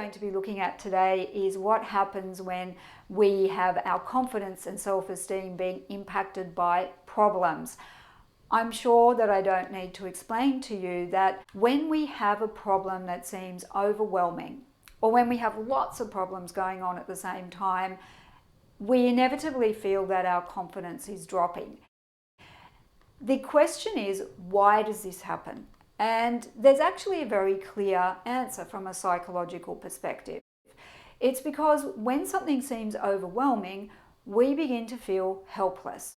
going to be looking at today is what happens when we have our confidence and self-esteem being impacted by problems. I'm sure that I don't need to explain to you that when we have a problem that seems overwhelming, or when we have lots of problems going on at the same time, we inevitably feel that our confidence is dropping. The question is, why does this happen? And there's actually a very clear answer from a psychological perspective. It's because when something seems overwhelming, we begin to feel helpless.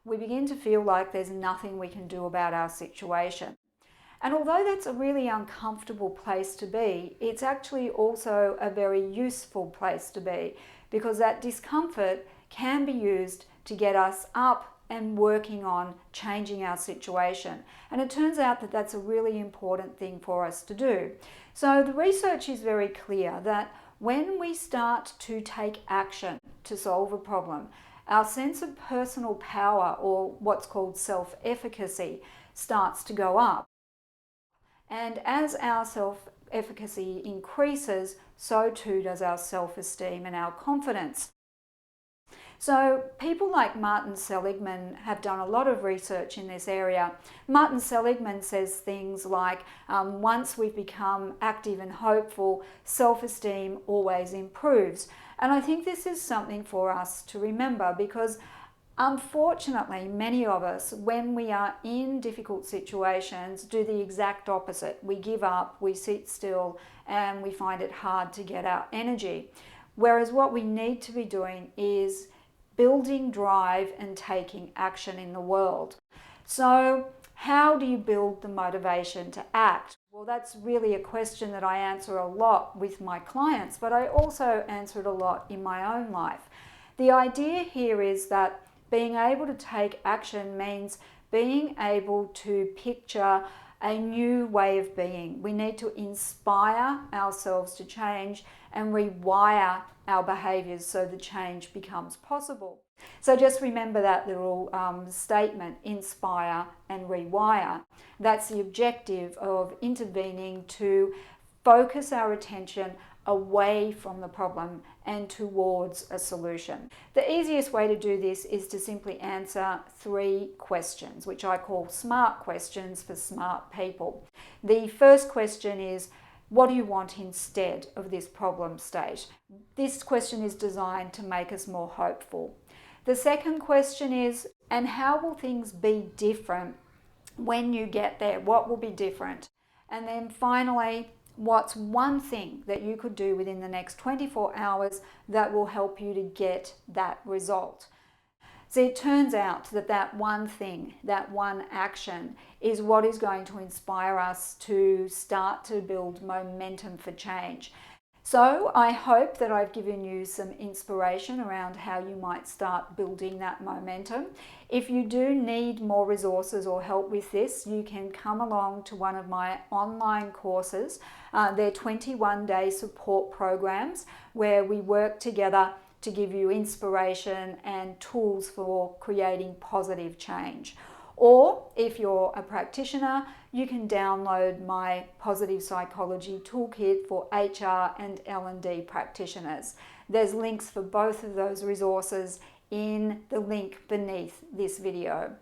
We begin to feel like there's nothing we can do about our situation. And although that's a really uncomfortable place to be, it's actually also a very useful place to be, because that discomfort can be used to get us up and working on changing our situation. And it turns out that that's a really important thing for us to do. So the research is very clear that when we start to take action to solve a problem, our sense of personal power, or what's called self-efficacy, starts to go up. And as our self-efficacy increases, so too does our self-esteem and our confidence. So people like Martin Seligman have done a lot of research in this area. Martin Seligman says things like, once we've become active and hopeful, self-esteem always improves. And I think this is something for us to remember, because unfortunately, many of us, when we are in difficult situations, do the exact opposite. We give up, we sit still, and we find it hard to get our energy. Whereas what we need to be doing is building drive and taking action in the world. So how do you build the motivation to act? Well, that's really a question that I answer a lot with my clients, but I also answer it a lot in my own life. The idea here is that being able to take action means being able to picture a new way of being. We need to inspire ourselves to change and rewire our behaviours so the change becomes possible. So just remember that little statement, inspire and rewire. That's the objective of intervening to focus our attention away from the problem and towards a solution. The easiest way to do this is to simply answer 3 questions, which I call SMART questions for smart people. The first question is, what do you want instead of this problem state? This question is designed to make us more hopeful. The second question is, and how will things be different when you get there? What will be different? And then finally, what's one thing that you could do within the next 24 hours that will help you to get that result? So it turns out that that one thing, that one action, is what is going to inspire us to start to build momentum for change. So I hope that I've given you some inspiration around how you might start building that momentum. If you do need more resources or help with this, you can come along to one of my online courses. They're 21-day support programs where we work together to give you inspiration and tools for creating positive change. Or if you're a practitioner, you can download my Positive Psychology Toolkit for HR and L&D practitioners. There's links for both of those resources in the link beneath this video.